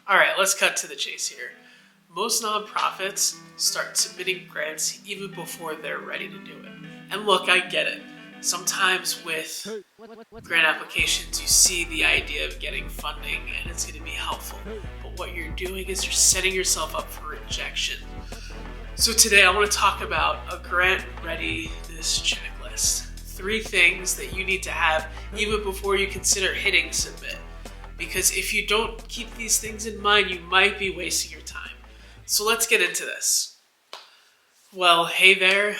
All right, let's cut to the chase here. Most nonprofits start submitting grants even before they're ready to do it. And look, I get it. Sometimes with grant applications, you see the idea of getting funding and it's going to be helpful. But what you're doing is you're setting yourself up for rejection. So today I want to talk about a grant readiness checklist. 3 things that you need to have even before you consider hitting submit. Because if you don't keep these things in mind, you might be wasting your time. So let's get into this. Well, hey there.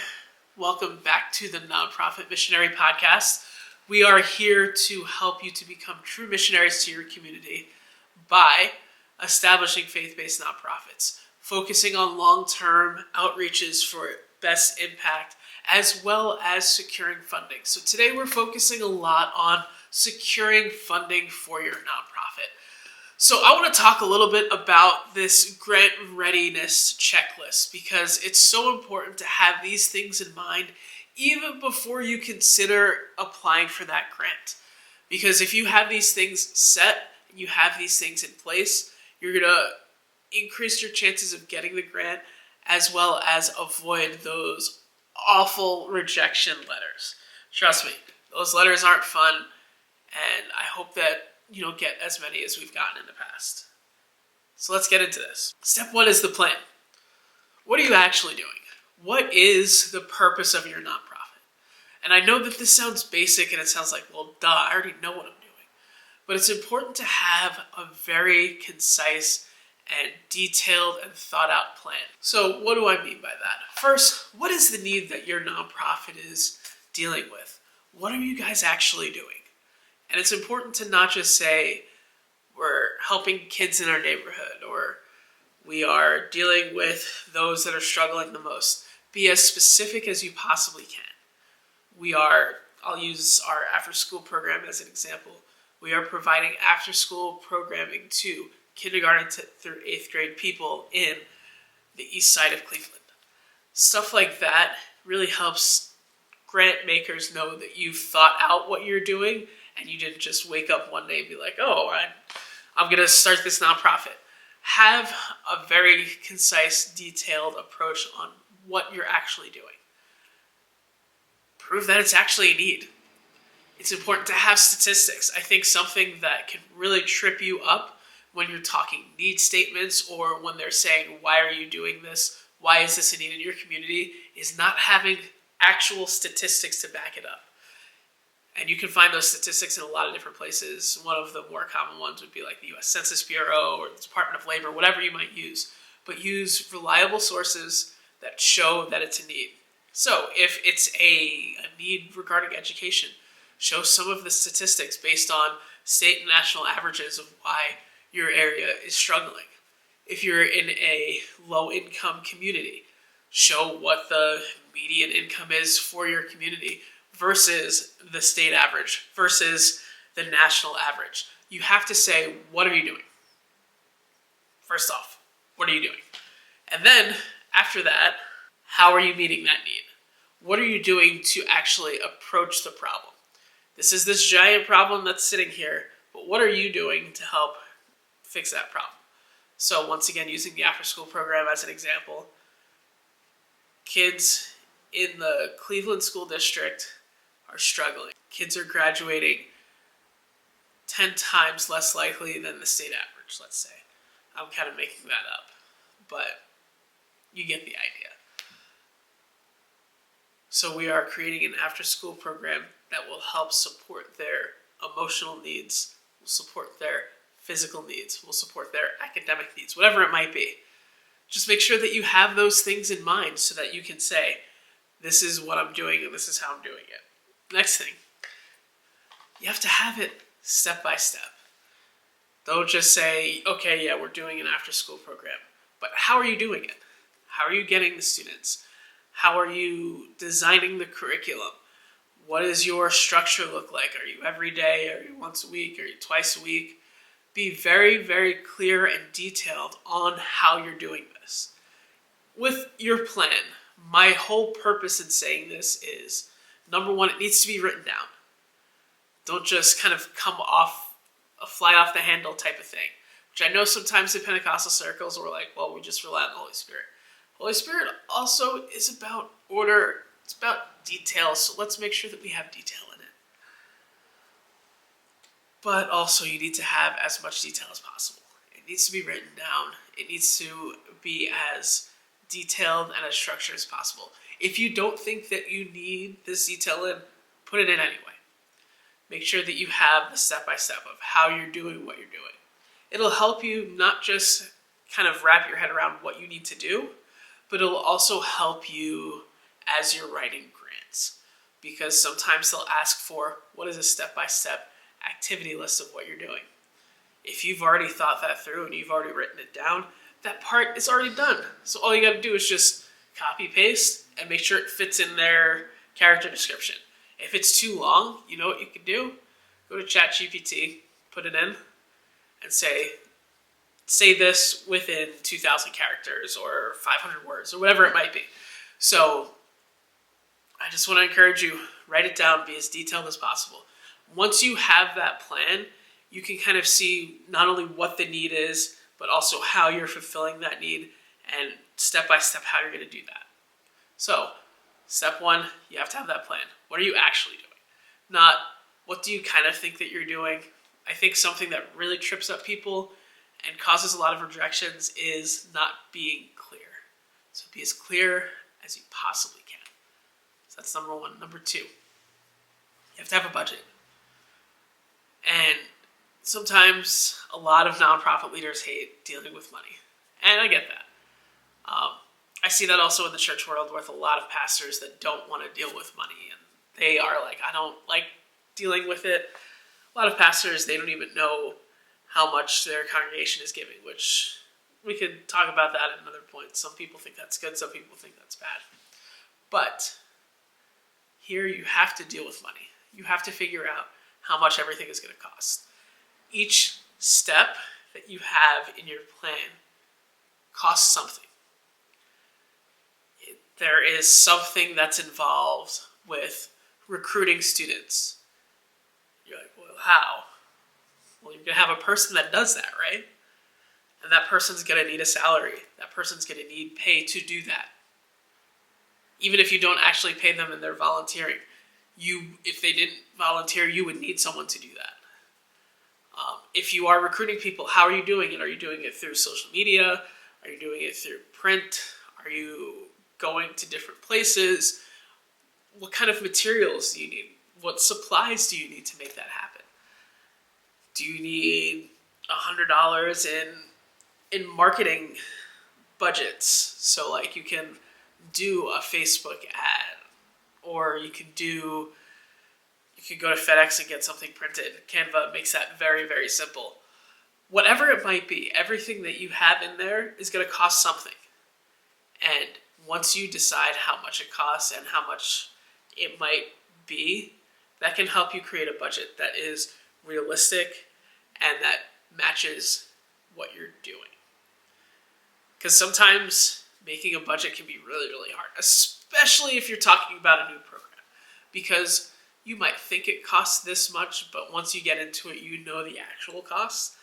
Welcome back to the Nonprofit Missionary Podcast. We are here to help you to become true missionaries to your community by establishing faith-based nonprofits, focusing on long-term outreaches for best impact, as well as securing funding. So today we're focusing a lot on securing funding for your nonprofit. So I want to talk a little bit about this grant readiness checklist because it's so important to have these things in mind even before you consider applying for that grant. Because if you have these things set, and you have these things in place, you're going to increase your chances of getting the grant as well as avoid those awful rejection letters. Trust me, those letters aren't fun, and I hope that you don't get as many as we've gotten in the past. So let's get into this. Step 1 is the plan. What are you actually doing? What is the purpose of your nonprofit? And I know that this sounds basic and it sounds like, well, duh, I already know what I'm doing. But it's important to have a very concise and detailed and thought out plan. So what do I mean by that? First, what is the need that your nonprofit is dealing with? What are you guys actually doing? And it's important to not just say we're helping kids in our neighborhood or we are dealing with those that are struggling the most. Be as specific as you possibly can. I'll use our after-school program as an example. We are providing after-school programming to kindergarten through 8th grade people in the east side of Cleveland. Stuff like that really helps grant makers know that you've thought out what you're doing and you didn't just wake up one day and be like, oh, I'm going to start this nonprofit. Have a very concise, detailed approach on what you're actually doing. Prove that it's actually a need. It's important to have statistics. I think something that can really trip you up when you're talking need statements or when they're saying, why are you doing this? Why is this a need in your community? Is not having actual statistics to back it up. And you can find those statistics in a lot of different places. One of the more common ones would be like the U.S. Census Bureau or the Department of Labor, whatever you might use. But use reliable sources that show that it's a need. So if it's a need regarding education, show some of the statistics based on state and national averages of why your area is struggling. If you're in a low-income community, show what the median income is for your community versus the state average, versus the national average. You have to say, what are you doing? First off, what are you doing? And then, after that, how are you meeting that need? What are you doing to actually approach the problem? This is this giant problem that's sitting here, but what are you doing to help fix that problem? So once again, using the after-school program as an example, kids in the Cleveland School District are struggling. Kids are graduating 10 times less likely than the state average, let's say. I'm kind of making that up, but you get the idea. So we are creating an after-school program that will help support their emotional needs, will support their physical needs, will support their academic needs, whatever it might be. Just make sure that you have those things in mind so that you can say, this is what I'm doing and this is how I'm doing it. Next thing, you have to have it step by step. Don't just say, okay, yeah, we're doing an after-school program. But how are you doing it? How are you getting the students? How are you designing the curriculum? What does your structure look like? Are you every day? Are you once a week? Are you twice a week? Be very, very clear and detailed on how you're doing this. With your plan, my whole purpose in saying this is, number one, it needs to be written down. Don't just kind of come off a fly off the handle type of thing. which I know sometimes in Pentecostal circles we're like, well, we just rely on the Holy Spirit. Holy Spirit also is about order. It's about detail, so let's make sure that we have detail in it. But also you need to have as much detail as possible. It needs to be written down. It needs to be as detailed and as structured as possible. If you don't think that you need this detail in, put it in anyway. Make sure that you have the step-by-step of how you're doing what you're doing. It'll help you not just kind of wrap your head around what you need to do, but it'll also help you as you're writing grants. Because sometimes they'll ask for, what is a step-by-step activity list of what you're doing? If you've already thought that through and you've already written it down, that part is already done. So all you got to do is just copy, paste, and make sure it fits in their character description. If it's too long, you know what you can do? Go to ChatGPT, put it in, and say this within 2,000 characters or 500 words or whatever it might be. So I just want to encourage you, write it down, be as detailed as possible. Once you have that plan, you can kind of see not only what the need is, but also how you're fulfilling that need and step by step how you're going to do that. So, step one, you have to have that plan. What are you actually doing? Not what do you kind of think that you're doing. I think something that really trips up people and causes a lot of rejections is not being clear. So be as clear as you possibly can. So that's number one. Number two, you have to have a budget. And sometimes a lot of nonprofit leaders hate dealing with money. And I get that. I see that also in the church world with a lot of pastors that don't want to deal with money. And they are like, I don't like dealing with it. A lot of pastors, they don't even know how much their congregation is giving, which we could talk about that at another point. Some people think that's good. Some people think that's bad. But here you have to deal with money. You have to figure out how much everything is going to cost. Each step that you have in your plan costs something. There is something that's involved with recruiting students. You're like, well, how? Well, you're going to have a person that does that, right? And that person's going to need a salary. That person's going to need pay to do that. Even if you don't actually pay them and they're volunteering. If they didn't volunteer, you would need someone to do that. If you are recruiting people, how are you doing it? Are you doing it through social media? Are you doing it through print? Are you going to different places? What kind of materials do you need? What supplies do you need to make that happen? Do you need $100 in marketing budgets? So like you can do a Facebook ad, or you could go to FedEx and get something printed. Canva makes that very, very simple. Whatever it might be, everything that you have in there is going to cost something. And once you decide how much it costs and how much it might be, that can help you create a budget that is realistic and that matches what you're doing. Because sometimes making a budget can be really, really hard, especially if you're talking about a new program. Because you might think it costs this much, but once you get into it, you know the actual cost.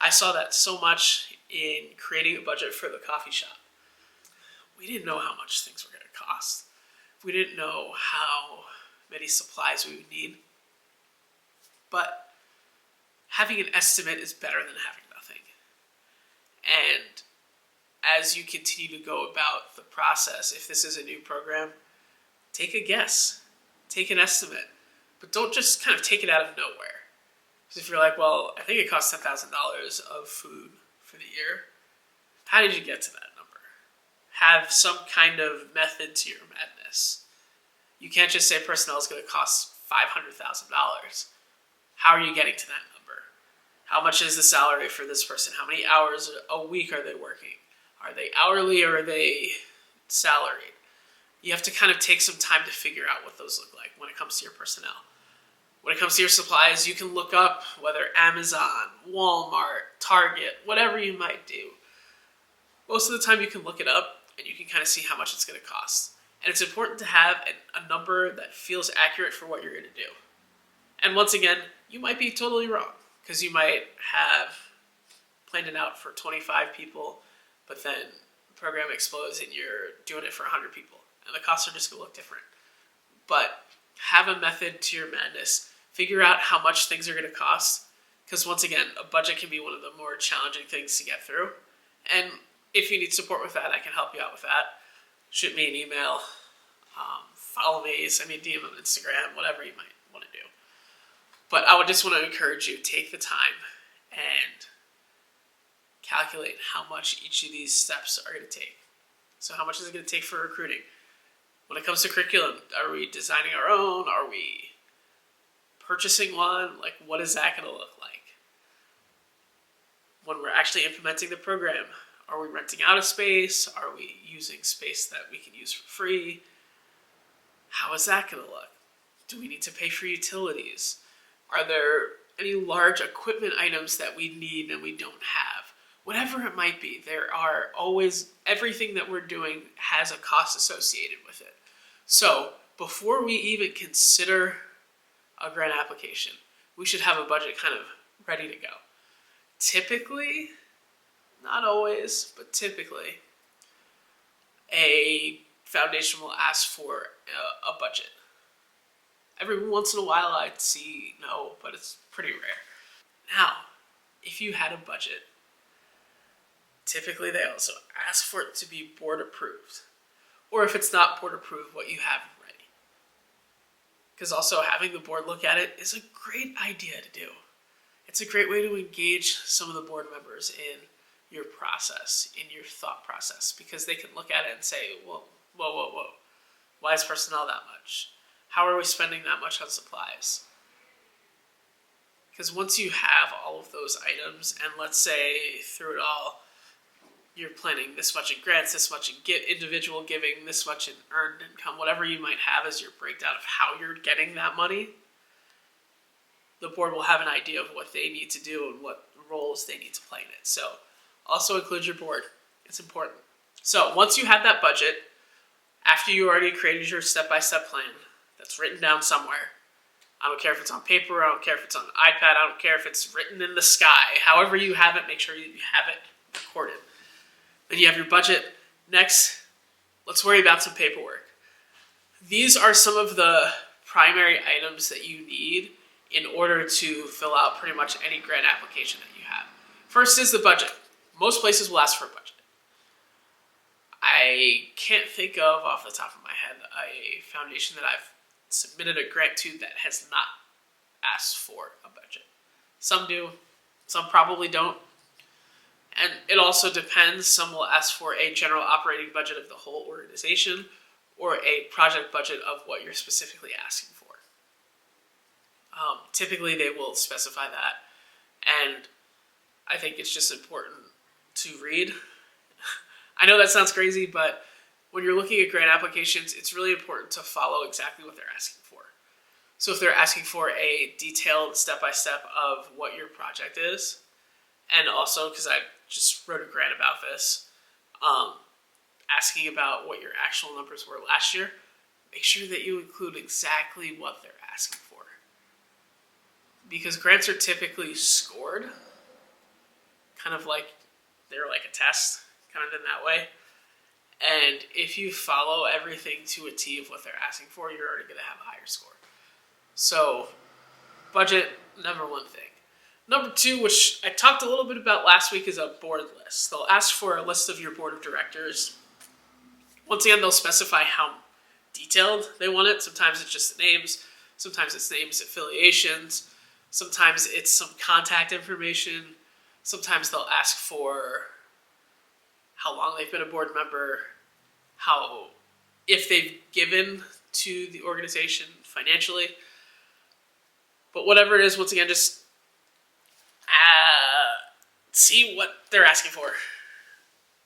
I saw that so much in creating a budget for the coffee shop. We didn't know how much things were going to cost. We didn't know how many supplies we would need. But having an estimate is better than having nothing. And as you continue to go about the process, if this is a new program, take a guess. Take an estimate. But don't just kind of take it out of nowhere. Because if you're like, well, I think it costs $10,000 of food for the year, how did you get to that number? Have some kind of method to your madness. You can't just say personnel is going to cost $500,000. How are you getting to that number? How much is the salary for this person? How many hours a week are they working? Are they hourly or are they salaried? You have to kind of take some time to figure out what those look like when it comes to your personnel. When it comes to your supplies, you can look up whether Amazon, Walmart, Target, whatever you might do. Most of the time you can look it up and you can kind of see how much it's going to cost. And it's important to have a number that feels accurate for what you're going to do. And once again, you might be totally wrong because you might have planned it out for 25 people, but then the program explodes and you're doing it for 100 people. And the costs are just going to look different. But have a method to your madness. Figure out how much things are going to cost. Because once again, a budget can be one of the more challenging things to get through. And if you need support with that, I can help you out with that. Shoot me an email. Follow me. Send me a DM on Instagram. Whatever you might want to do. But I would just want to encourage you, take the time and calculate how much each of these steps are going to take. So how much is it going to take for recruiting? When it comes to curriculum, are we designing our own? Are we purchasing one? Like, what is that going to look like? When we're actually implementing the program, are we renting out a space? Are we using space that we can use for free? How is that going to look? Do we need to pay for utilities? Are there any large equipment items that we need and we don't have? Whatever it might be, there are always, everything that we're doing has a cost associated with it. So before we even consider a grant application, we should have a budget kind of ready to go. Typically, not always, but typically, a foundation will ask for a budget. Every once in a while I'd see no, but it's pretty rare. Now, if you had a budget, typically they also ask for it to be board approved. Or if it's not board approved, what you have ready. Because also having the board look at it is a great idea to do. It's a great way to engage some of the board members in your process, in your thought process, because they can look at it and say, whoa. Why is personnel that much? How are we spending that much on supplies? Because once you have all of those items, and let's say through it all, you're planning this much in grants, this much in individual giving, this much in earned income, whatever you might have as your breakdown of how you're getting that money, the board will have an idea of what they need to do and what roles they need to play in it. So also include your board. It's important. So once you have that budget, after you already created your step-by-step plan that's written down somewhere, I don't care if it's on paper, I don't care if it's on an iPad, I don't care if it's written in the sky. However you have it, make sure you have it recorded. Then you have your budget. Next, let's worry about some paperwork. These are some of the primary items that you need in order to fill out pretty much any grant application that you have. First is the budget. Most places will ask for a budget. I can't think of, off the top of my head, a foundation that I've submitted a grant to that has not asked for a budget. Some do, some probably don't. And it also depends. Some will ask for a general operating budget of the whole organization or a project budget of what you're specifically asking for. Typically, they will specify that. And I think it's just important to read. I know that sounds crazy, but when you're looking at grant applications, it's really important to follow exactly what they're asking for. So if they're asking for a detailed step-by-step of what your project is, and also, because I just wrote a grant about this, asking about what your actual numbers were last year, make sure that you include exactly what they're asking for. Because grants are typically scored, kind of like they're like a test, kind of in that way. And if you follow everything to a T of what they're asking for, you're already going to have a higher score. So, budget, number one thing. Number two, which I talked a little bit about last week, is a board list. They'll ask for a list of your board of directors. Once again, they'll specify how detailed they want it. Sometimes it's just the names. Sometimes it's names, affiliations. Sometimes it's some contact information. Sometimes they'll ask for how long they've been a board member, if they've given to the organization financially. But whatever it is, once again, just see what they're asking for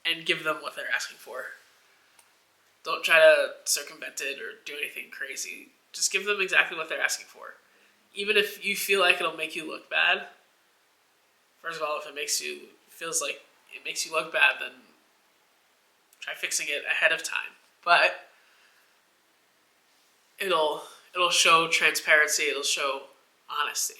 and give them what they're asking for. Don't try to circumvent it or do anything crazy. Just give them exactly what they're asking for. Even if you feel like it'll make you look bad, first of all, if it feels like it makes you look bad, then try fixing it ahead of time. But it'll show transparency, it'll show honesty.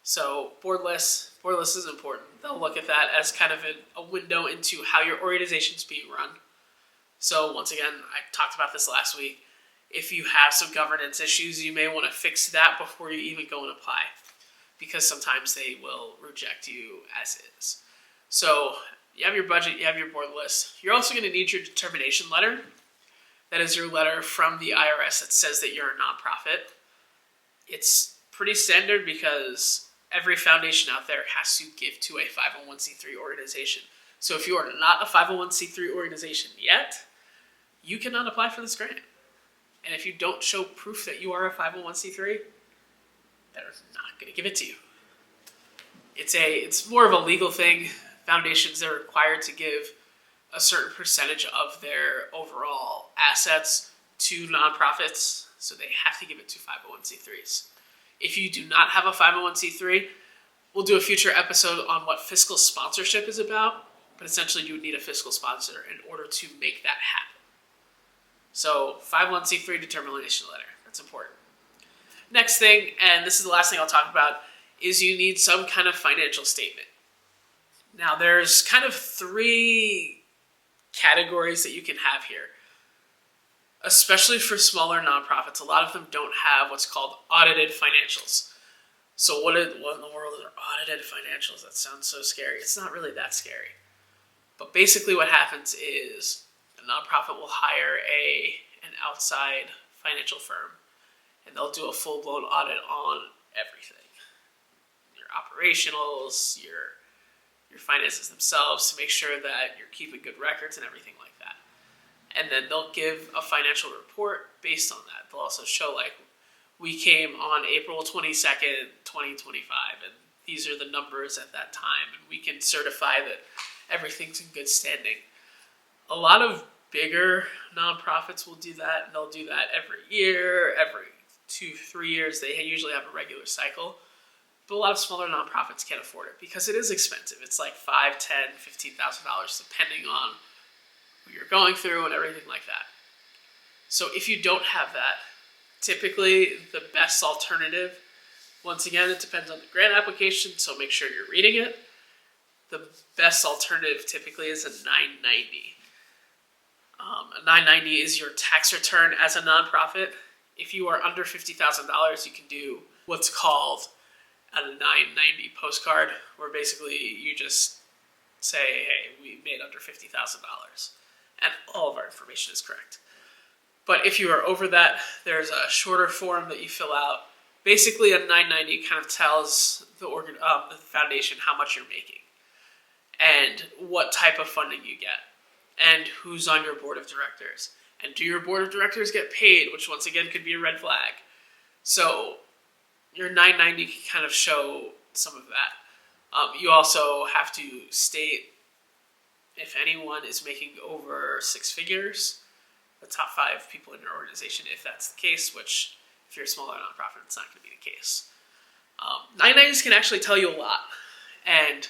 So board lists, board list is important. They'll look at that as kind of a window into how your organization is being run. So once again, I talked about this last week. If you have some governance issues, you may want to fix that before you even go and apply, because sometimes they will reject you as is. So you have your budget, you have your board list. You're also going to need your determination letter. That is your letter from the IRS that says that you're a nonprofit. It's pretty standard because every foundation out there has to give to a 501c3 organization. So if you are not a 501c3 organization yet, you cannot apply for this grant. And if you don't show proof that you are a 501c3, they're not going to give it to you. It's more of a legal thing. Foundations are required to give a certain percentage of their overall assets to nonprofits, so they have to give it to 501c3s. If you do not have a 501c3, we'll do a future episode on what fiscal sponsorship is about, but essentially you would need a fiscal sponsor in order to make that happen. So 501c3 determination letter, that's important. Next thing, and this is the last thing I'll talk about, is you need some kind of financial statement. Now there's kind of 3 categories that you can have here. Especially for smaller nonprofits, a lot of them don't have what's called audited financials. So what in the world are audited financials? That sounds so scary. It's not really that scary. But basically what happens is a nonprofit will hire an outside financial firm, and they'll do a full-blown audit on everything. Your operationals, your finances themselves, to make sure that you're keeping good records and everything like that. And then they'll give a financial report based on that. They'll also show, like, we came on April 22nd, 2025, and these are the numbers at that time, and we can certify that everything's in good standing. A lot of bigger nonprofits will do that, and they'll do that every year, every 2-3 years. They usually have a regular cycle. But a lot of smaller nonprofits can't afford it because it is expensive. It's like $5,000, $10,000, $15,000 depending on who you're going through and everything like that. So if you don't have that, typically the best alternative, once again, it depends on the grant application, so make sure you're reading it. The best alternative typically is a 990. A 990 is your tax return as a nonprofit. If you are under $50,000, you can do what's called a 990 postcard, where basically you just say, hey, we made under $50,000, and all of our information is correct. But if you are over that, there's a shorter form that you fill out. Basically, a 990 kind of tells the foundation how much you're making and what type of funding you get and who's on your board of directors. And do your board of directors get paid, which once again could be a red flag. So your 990 can kind of show some of that. You also have to state if anyone is making over 6 figures, the top 5 people in your organization, if that's the case, which if you're a smaller nonprofit, it's not going to be the case. 990s can actually tell you a lot. And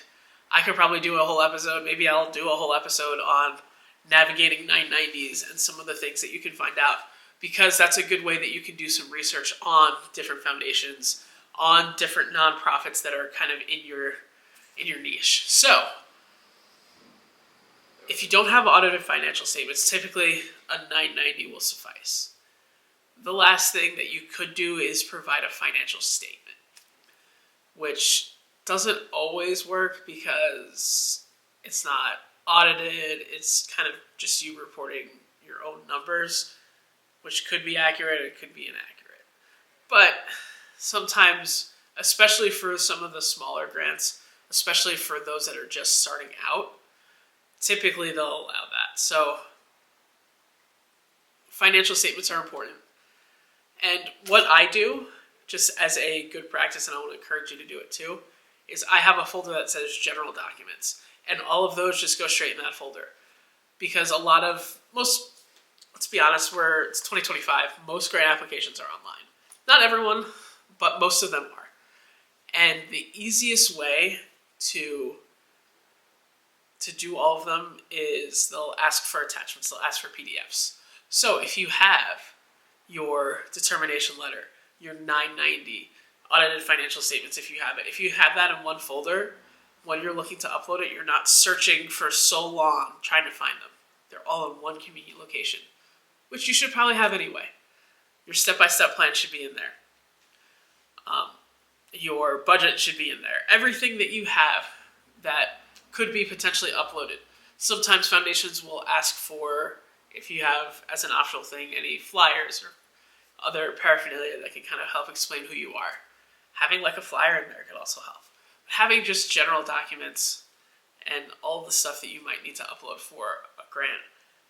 I could probably do a whole episode, maybe I'll do a whole episode on navigating 990s and some of the things that you can find out, because that's a good way that you can do some research on different foundations, on different nonprofits that are kind of in your niche. So, if you don't have audited financial statements, typically a 990 will suffice. The last thing that you could do is provide a financial statement, which doesn't always work because it's not audited. It's kind of just you reporting your own numbers, which could be accurate, it could be inaccurate. But sometimes, especially for some of the smaller grants, especially for those that are just starting out, typically they'll allow that. So financial statements are important. And what I do, just as a good practice, and I want to encourage you to do it too, is I have a folder that says general documents. And all of those just go straight in that folder. Because let's be honest, it's 2025, most grant applications are online. Not everyone, but most of them are. And the easiest way to do all of them is they'll ask for attachments, they'll ask for PDFs. So if you have your determination letter, your 990, audited financial statements if you have it, if you have that in one folder, when you're looking to upload it, you're not searching for so long trying to find them. They're all in one convenient location, which you should probably have anyway. Your step-by-step plan should be in there. Your budget should be in there. Everything that you have that could be potentially uploaded. Sometimes foundations will ask for, if you have as an optional thing, any flyers or other paraphernalia that can kind of help explain who you are. Having like a flyer in there could also help. But having just general documents and all the stuff that you might need to upload for a grant,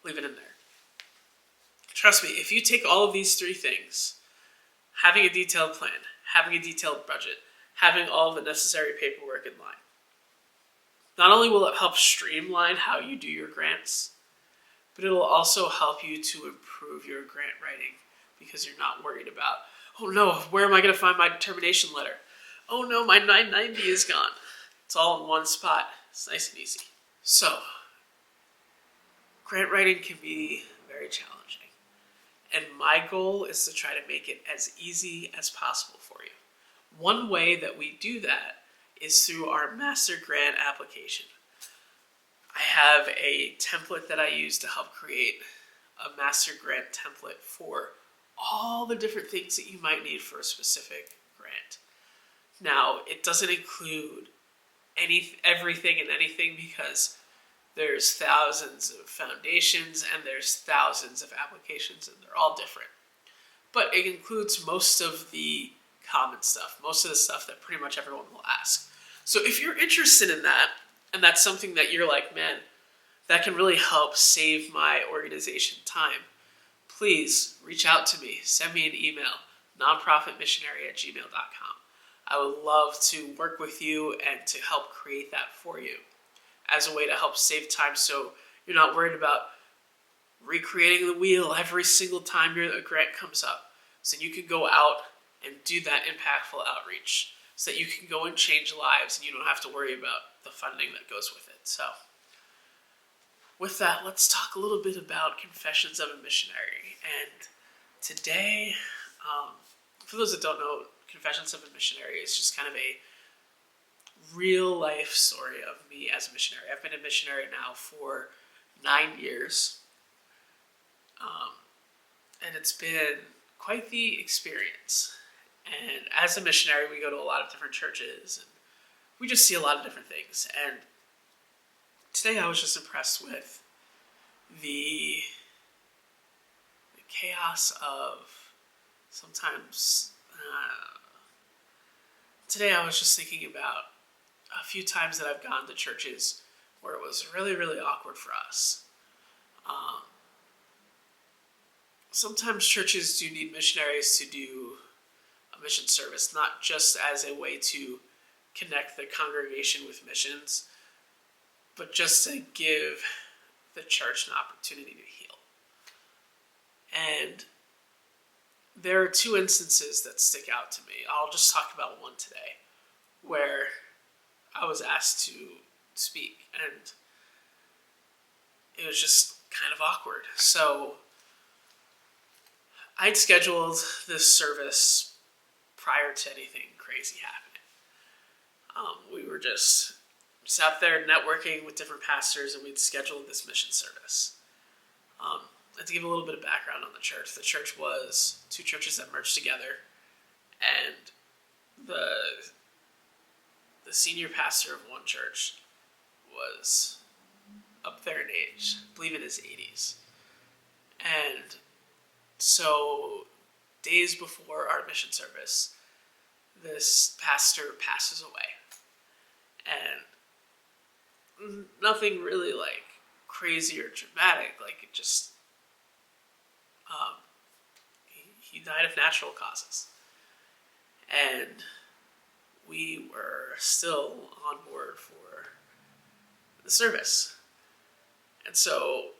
leave it in there. Trust me, if you take all of these three things, having a detailed plan, having a detailed budget, having all of the necessary paperwork in line, not only will it help streamline how you do your grants, but it'll also help you to improve your grant writing because you're not worried about, oh no, where am I going to find my termination letter? Oh no, my 990 is gone. It's all in one spot. It's nice and easy. So, grant writing can be very challenging. And my goal is to try to make it as easy as possible for you. One way that we do that is through our master grant application. I have a template that I use to help create a master grant template for all the different things that you might need for a specific grant. Now, it doesn't include everything and anything because there's thousands of foundations and there's thousands of applications and they're all different. But it includes most of the common stuff, most of the stuff that pretty much everyone will ask. So if you're interested in that, and that's something that you're like, man, that can really help save my organization time, please reach out to me. Send me an email, nonprofitmissionary@gmail.com. I would love to work with you and to help create that for you as a way to help save time so you're not worried about recreating the wheel every single time a grant comes up. So you can go out and do that impactful outreach so that you can go and change lives and you don't have to worry about the funding that goes with it. So with that, let's talk a little bit about Confessions of a Missionary. And today, for those that don't know, Confessions of a Missionary is just kind of a real life story of me as a missionary. I've been a missionary now for 9 years. And it's been quite the experience. And as a missionary, we go to a lot of different churches and we just see a lot of different things. And today I was just impressed with the chaos of sometimes. Today I was just thinking about a few times that I've gone to churches where it was really, really awkward for us. Sometimes churches do need missionaries to do a mission service, not just as a way to connect the congregation with missions, but just to give the church an opportunity to heal. And there are two instances that stick out to me. I'll just talk about one today, where I was asked to speak, and it was just kind of awkward. So I'd scheduled this service prior to anything crazy happening. We were just out there networking with different pastors, and we'd scheduled this mission service. To give a little bit of background on the church was two churches that merged together, and the senior pastor of one church was up there in age, I believe in his 80s. And so days before our mission service, this pastor passes away. And nothing really like crazy or dramatic, like it just, he died of natural causes. And we were still on board for the service. And so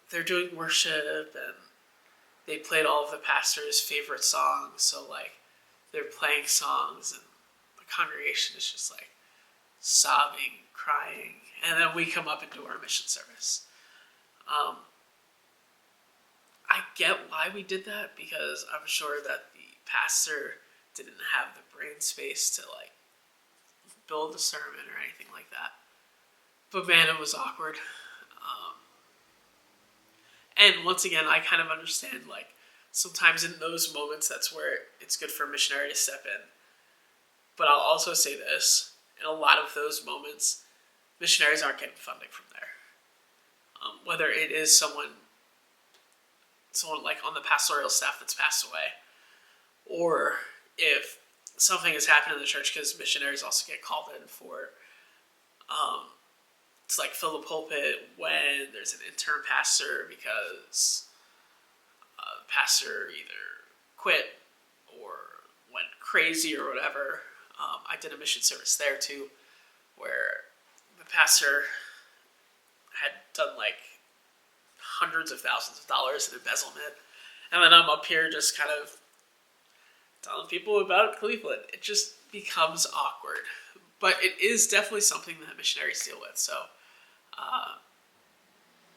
they're doing worship and they played all of the pastor's favorite songs. So like they're playing songs and the congregation is just like sobbing, crying. And then we come up and do our mission service. I get why we did that because I'm sure that the pastor didn't have the brain space to like build a sermon or anything like that. But man, it was awkward. And once again, I kind of understand, like, sometimes in those moments, that's where it's good for a missionary to step in. But I'll also say this, in a lot of those moments, missionaries aren't getting funding from there. Whether it is someone like on the pastoral staff that's passed away, or if something has happened in the church, because missionaries also get called in for to like fill the pulpit when there's an interim pastor because the pastor either quit or went crazy or whatever. I did a mission service there too, where the pastor had done like hundreds of thousands of dollars in embezzlement, and then I'm up here just kind of telling people about Cleveland. It just becomes awkward. But it is definitely something that missionaries deal with. So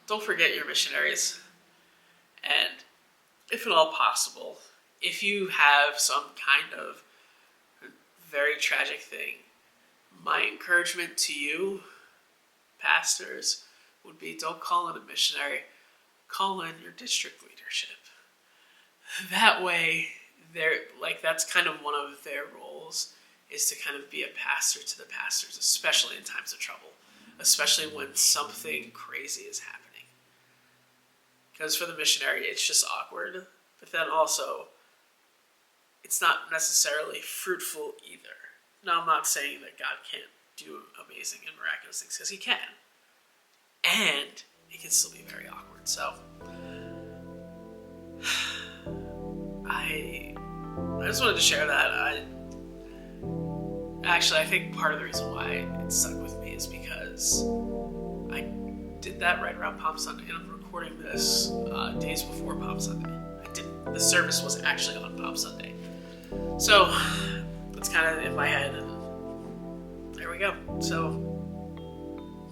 don't forget your missionaries. And if at all possible, if you have some kind of very tragic thing, my encouragement to you, pastors, would be don't call in a missionary. Call in your district leadership. That way, that's kind of one of their roles, is to kind of be a pastor to the pastors, especially in times of trouble, especially when something crazy is happening. Because for the missionary, it's just awkward, but then also, it's not necessarily fruitful either. Now, I'm not saying that God can't do amazing and miraculous things, because he can. And it can still be very awkward. So, I just wanted to share that. I think part of the reason why it stuck with me is because I did that right around Palm Sunday, and I'm recording this days before Palm Sunday. The service was actually on Palm Sunday. So, it's kind of in my head, and there we go. So,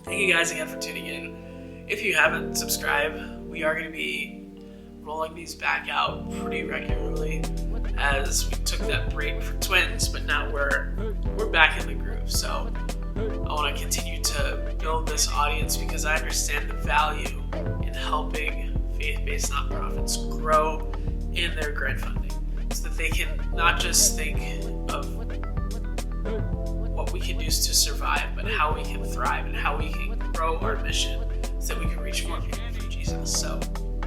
thank you guys again for tuning in. If you haven't subscribed, we are going to be rolling these back out pretty regularly, as we took that break for twins, but now we're back in the groove. So I want to continue to build this audience, because I understand the value in helping faith-based nonprofits grow in their grant funding, so that they can not just think of what we can do to survive, but how we can thrive and how we can grow our mission so that we can reach more people through Jesus. So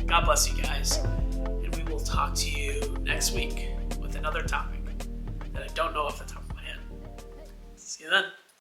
God bless you guys, and we will talk to you next week with another topic that I don't know if it's